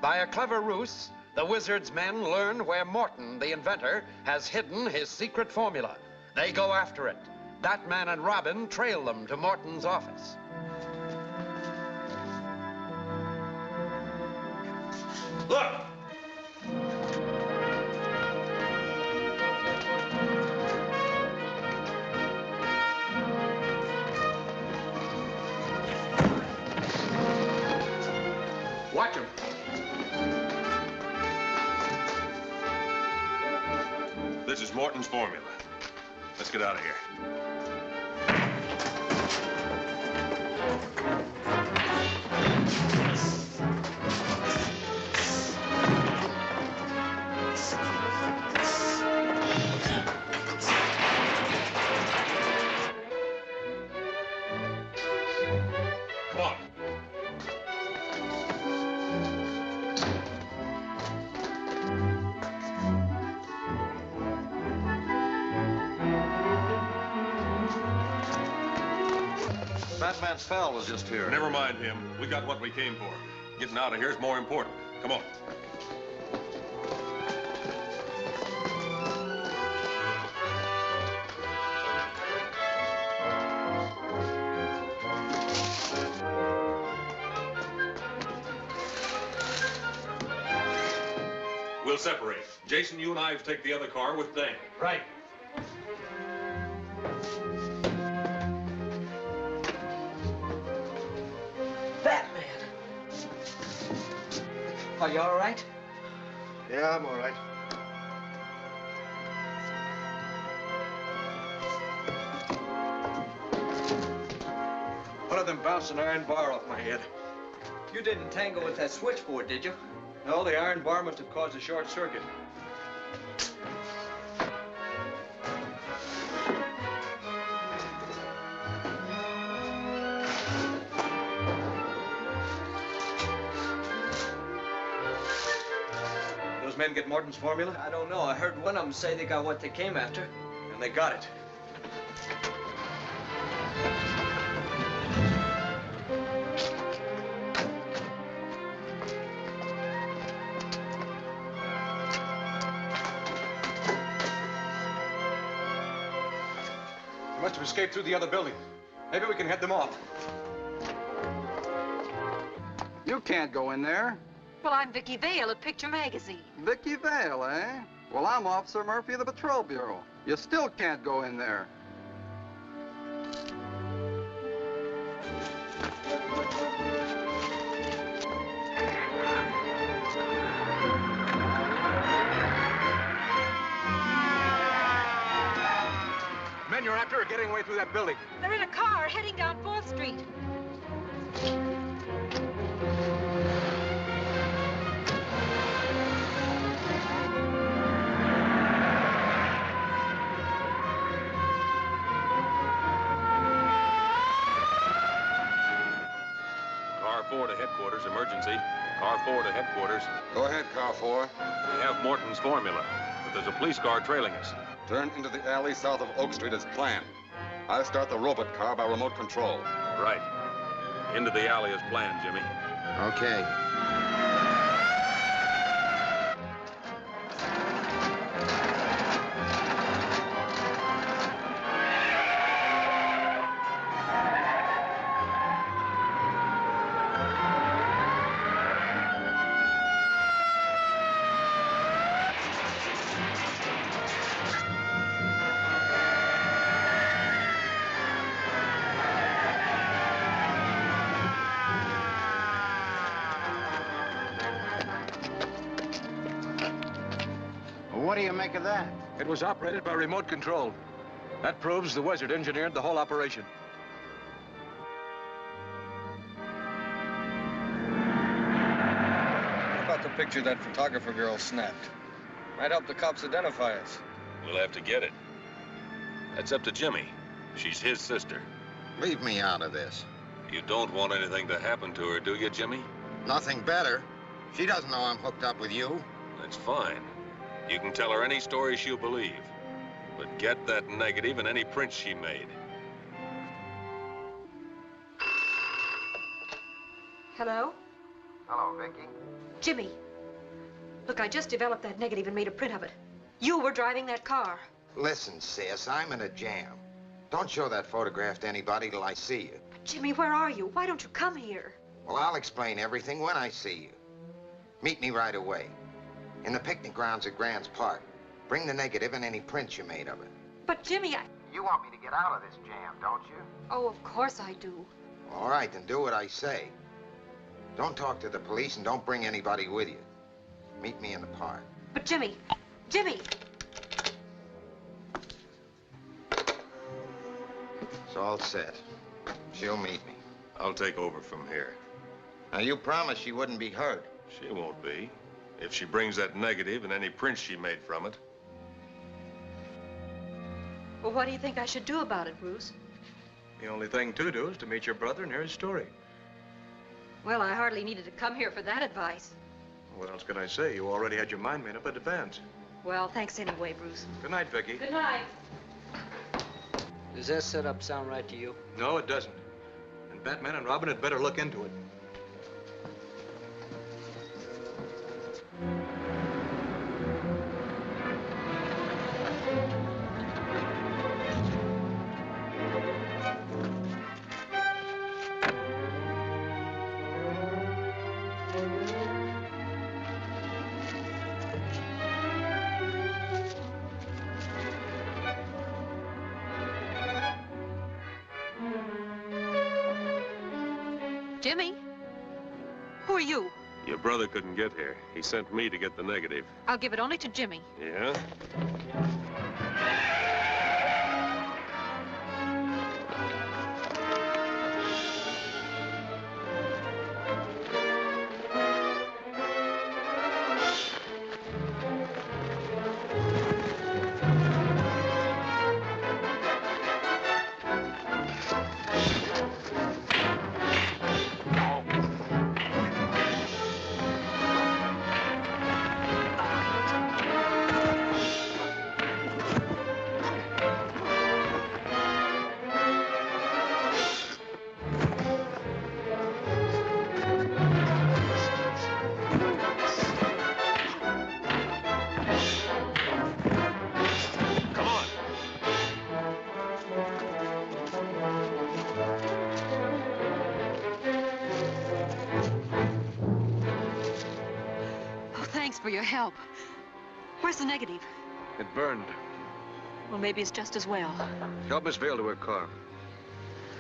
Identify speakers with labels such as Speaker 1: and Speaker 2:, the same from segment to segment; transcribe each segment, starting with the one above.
Speaker 1: By a clever ruse, the wizard's men learn where Morton, the inventor, has hidden his secret formula. They go after it. Batman and Robin trail them to Morton's office.
Speaker 2: Look!
Speaker 1: Watch him.
Speaker 2: This is Morton's formula. Let's get out of here. Come on.
Speaker 3: Batman's pal was just here.
Speaker 2: Never mind him. We got what we came for. Getting out of here is more important. Come on. We'll separate. Jason, you and I have to take the other car with Dan.
Speaker 1: Right.
Speaker 4: Batman! Are you all right?
Speaker 3: Yeah, I'm all right. One of them bounced an iron bar off my head.
Speaker 4: You didn't tangle with that switchboard, did you?
Speaker 3: No, the iron bar must have caused a short circuit. Those men get Morton's formula?
Speaker 4: I don't know. I heard one of them say they got what they came after.
Speaker 3: And they got it. They must have escaped through the other building. Maybe we can head them off.
Speaker 5: You can't go in there.
Speaker 6: Well, I'm Vicki Vale of Picture Magazine.
Speaker 5: Vicki Vale, eh? Well, I'm Officer Murphy of the Patrol Bureau. You still can't go in there.
Speaker 3: Men you're after are getting away through that building.
Speaker 6: They're in a car heading down 4th Street.
Speaker 2: Car 4 to headquarters, emergency. Car 4 to headquarters.
Speaker 7: Go ahead, Car 4.
Speaker 2: We have Morton's formula, but there's a police car trailing us.
Speaker 7: Turn into the alley south of Oak Street as planned. I'll start the robot car by remote control.
Speaker 2: Right. Into the alley as planned, Jimmy.
Speaker 7: Okay.
Speaker 8: What do you make of that?
Speaker 3: It was operated by remote control. That proves the wizard engineered the whole operation. What about the picture that photographer girl snapped? Might help the cops identify us.
Speaker 2: We'll have to get it. That's up to Jimmy. She's his sister.
Speaker 8: Leave me out of this.
Speaker 2: You don't want anything to happen to her, do you, Jimmy?
Speaker 8: Nothing better. She doesn't know I'm hooked up with you.
Speaker 2: That's fine. You can tell her any story she'll believe. But get that negative and any prints she made.
Speaker 6: Hello?
Speaker 8: Hello, Vicky.
Speaker 6: Jimmy, look, I just developed that negative and made a print of it. You were driving that car.
Speaker 8: Listen, sis, I'm in a jam. Don't show that photograph to anybody till I see you.
Speaker 6: Jimmy, where are you? Why don't you come here?
Speaker 8: Well, I'll explain everything when I see you. Meet me right away. In the picnic grounds at Grants Park. Bring the negative and any prints you made of it.
Speaker 6: But Jimmy,
Speaker 8: You want me to get out of this jam, don't you?
Speaker 6: Oh, of course I do.
Speaker 8: All right, then do what I say. Don't talk to the police and don't bring anybody with you. Meet me in the park.
Speaker 6: But Jimmy, Jimmy!
Speaker 8: It's all set. She'll meet me.
Speaker 2: I'll take over from here.
Speaker 8: Now, you promised she wouldn't be hurt.
Speaker 2: She won't be. If she brings that negative and any prints she made from it.
Speaker 6: Well, what do you think I should do about it, Bruce?
Speaker 3: The only thing to do is to meet your brother and hear his story.
Speaker 6: Well, I hardly needed to come here for that advice.
Speaker 3: What else can I say? You already had your mind made up in advance.
Speaker 6: Well, thanks anyway, Bruce.
Speaker 3: Good night, Vicky.
Speaker 6: Good night.
Speaker 4: Does that setup sound right to you?
Speaker 3: No, it doesn't. And Batman and Robin had better look into it.
Speaker 6: Jimmy? Who are you?
Speaker 2: Your brother couldn't get here. He sent me to get the negative.
Speaker 6: I'll give it only to Jimmy.
Speaker 2: Yeah?
Speaker 6: For your help. Where's the negative?
Speaker 3: It burned.
Speaker 6: Well, maybe it's just as well.
Speaker 3: Help Miss Vale to her car.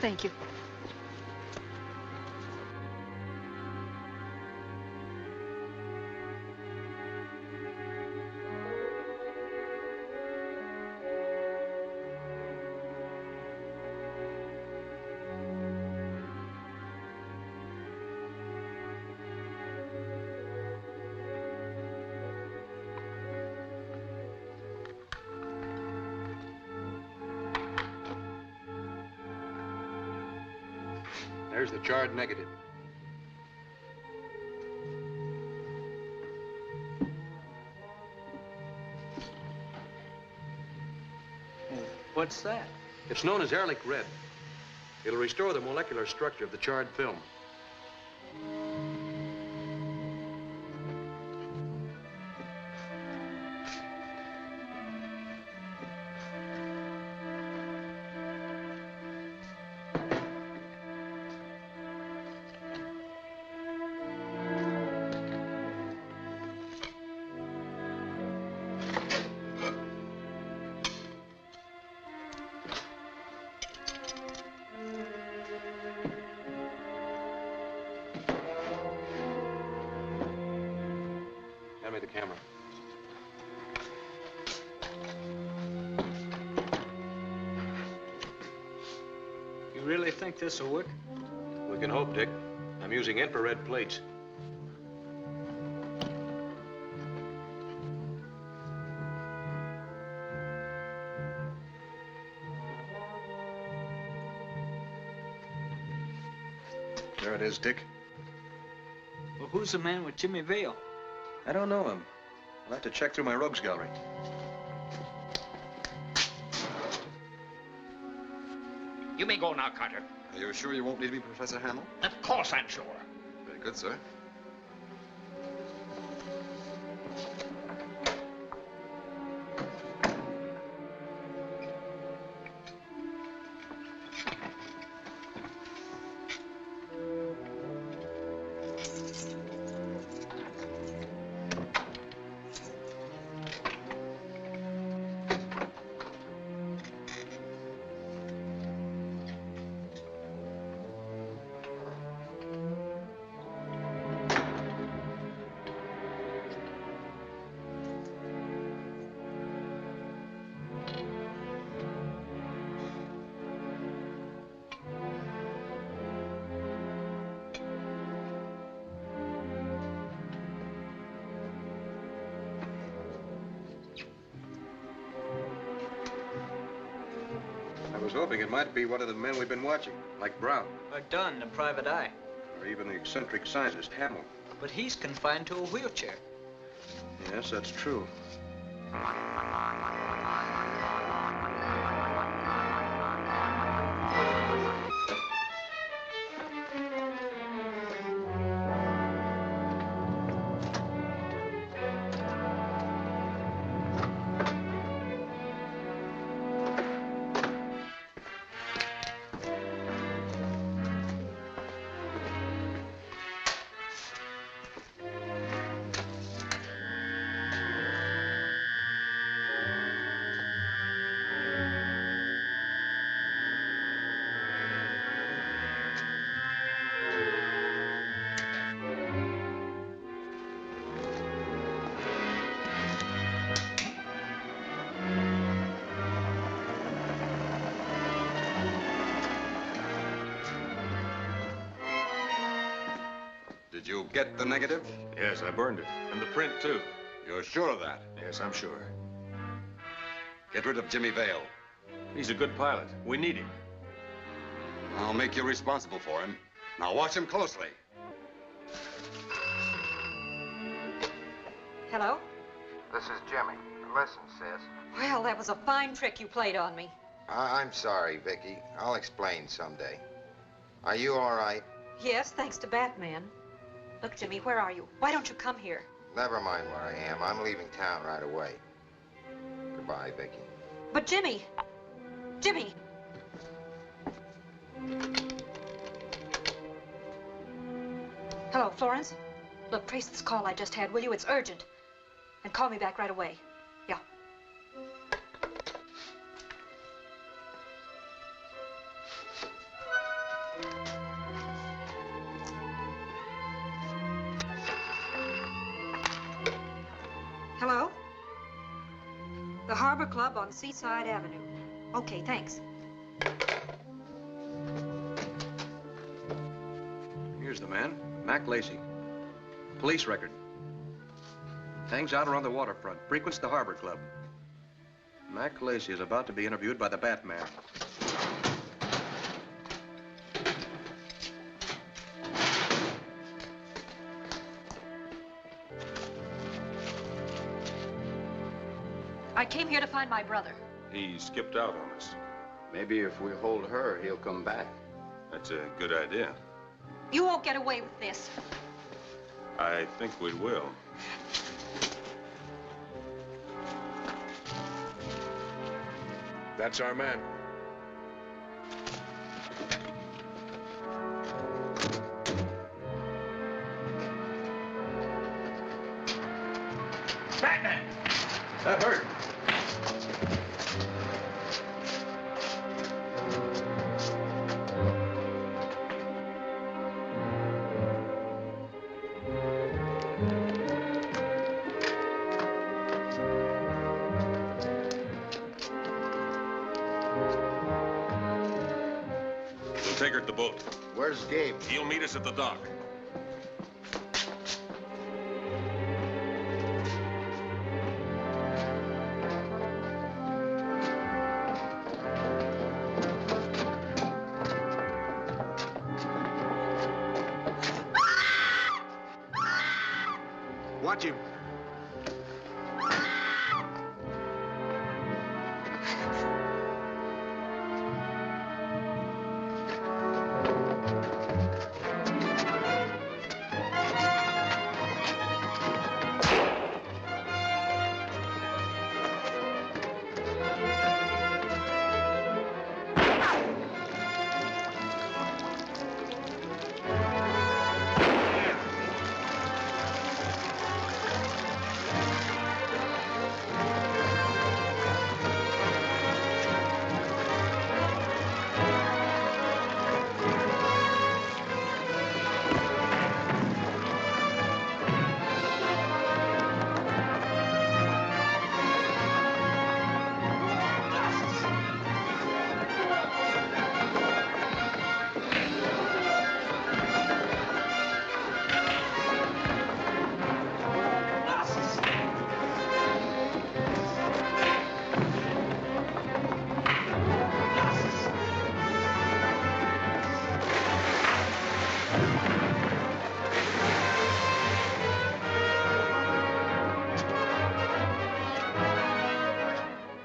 Speaker 6: Thank you.
Speaker 3: There's the charred negative.
Speaker 4: What's that?
Speaker 3: It's known as Ehrlich Red. It'll restore the molecular structure of the charred film. Hand me the camera.
Speaker 4: You really think this will work?
Speaker 3: We can hope, Dick. I'm using infrared plates. There it is, Dick.
Speaker 4: Well, who's the man with Jimmy Vale?
Speaker 3: I don't know him. I'll have to check through my rogues gallery.
Speaker 9: You may go now, Carter.
Speaker 7: Are you sure you won't need me, Professor Hamill?
Speaker 9: Of course I'm sure.
Speaker 7: Very good, sir.
Speaker 10: was hoping it might be one of the men we've been watching, like Brown.
Speaker 11: Or Dunn, the private eye.
Speaker 10: Or even the eccentric scientist, Hamill.
Speaker 11: But he's confined to a wheelchair.
Speaker 10: Yes, that's true.
Speaker 7: Did you get the negative?
Speaker 2: Yes, I burned it. And the print, too.
Speaker 7: You're sure of that?
Speaker 2: Yes, I'm sure.
Speaker 7: Get rid of Jimmy Vale.
Speaker 2: He's a good pilot. We need him.
Speaker 7: I'll make you responsible for him. Now watch him closely.
Speaker 6: Hello?
Speaker 8: This is Jimmy. Listen, sis.
Speaker 6: Well, that was a fine trick you played on me.
Speaker 8: I'm sorry, Vicky. I'll explain someday. Are you all right?
Speaker 6: Yes, thanks to Batman. Look, Jimmy, where are you? Why don't you come here?
Speaker 8: Never mind where I am. I'm leaving town right away. Goodbye, Vicky.
Speaker 6: But Jimmy! Jimmy! Hello, Florence? Look, trace this call I just had, will you? It's urgent. And call me back right away. Yeah. Hello? The Harbor Club on Seaside Avenue. Okay, thanks.
Speaker 10: Here's the man, Mac Lacey. Police record. Hangs out around the waterfront, frequents the Harbor Club. Mac Lacey is about to be interviewed by the Batman.
Speaker 6: I came here to find my brother.
Speaker 2: He skipped out on us.
Speaker 12: Maybe if we hold her, he'll come back.
Speaker 2: That's a good idea.
Speaker 6: You won't get away with this.
Speaker 2: I think we will.
Speaker 10: That's our man.
Speaker 11: Batman!
Speaker 10: That hurt.
Speaker 2: We'll take her to the boat.
Speaker 12: Where's Gabe?
Speaker 2: He'll meet us at the dock.
Speaker 10: Watch him.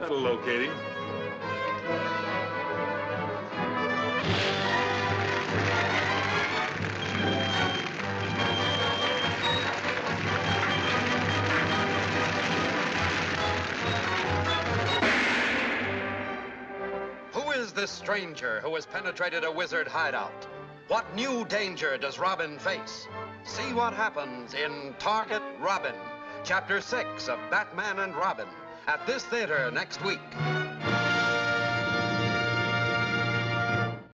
Speaker 2: That'll locate him.
Speaker 1: Who is this stranger who has penetrated a wizard hideout? What new danger does Robin face? See what happens in Target Robin, Chapter 6 of Batman and Robin, at this theater next week.